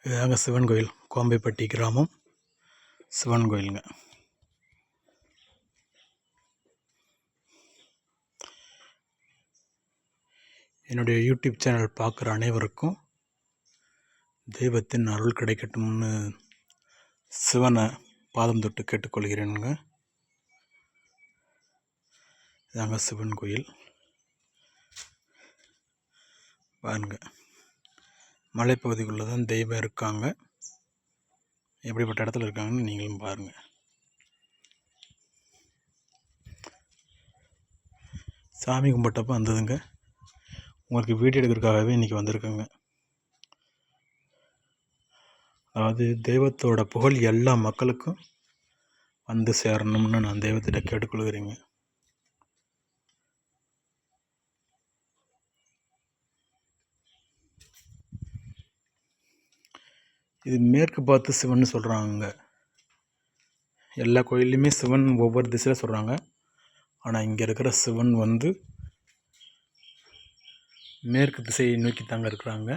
இதாங்க சிவன் கோயில், கோம்பைப்பட்டி கிராமம் சிவன் கோயிலுங்க. என்னுடைய யூடியூப் சேனல் பார்க்குற அனைவருக்கும் தெய்வத்தின் அருள் கிடைக்கட்டும்னு சிவனை பாதம் தொட்டு கேட்டுக்கொள்கிறேனுங்க. இதாங்க சிவன் கோயில் பாருங்க. மலைப்பகுதிக்குள்ளே தான் தெய்வம் இருக்காங்க. எப்படிப்பட்ட இடத்துல இருக்காங்கன்னு நீங்களும் பாருங்கள். சாமி கும்பிட்டப்போ வந்ததுங்க. உங்களுக்கு வீடியோ எடுக்கிறதுக்காகவே இன்றைக்கி வந்திருக்குங்க. அதாவது தெய்வத்தோட புகழ் எல்லா மக்களுக்கும் வந்து சேரணும்னு நான் தெய்வத்திட்ட கேட்டுக்கொள்கிறேங்க. இது மேற்கு பார்த்து சிவன் சொல்கிறாங்க. எல்லா கோயில்லையுமே சிவன் ஒவ்வொரு திசையில் சொல்கிறாங்க. ஆனால் இங்கே இருக்கிற சிவன் வந்து மேற்கு திசையை நோக்கி தாங்க இருக்கிறாங்க.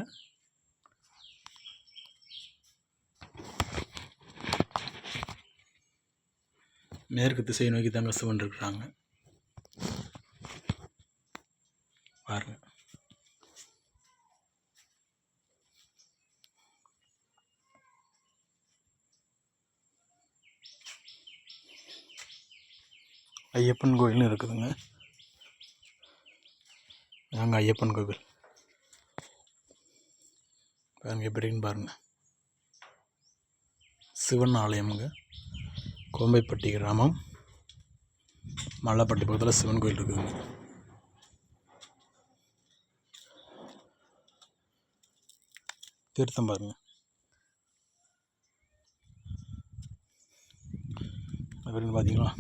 மேற்கு திசையை நோக்கி தாங்க சிவன் இருக்கிறாங்க பாருங்க. ஐயப்பன் கோயில்னு இருக்குதுங்க. நாங்கள் ஐயப்பன் கோவில் பாருங்க எப்படின்னு பாருங்க. சிவன் ஆலயமுங்க, கோம்பைப்பட்டி கிராமம், மல்லப்பட்டி பக்கத்தில் சிவன் கோயில் இருக்குதுங்க. தீர்த்தம் பாருங்க அப்படின்னு பார்த்தீங்களா.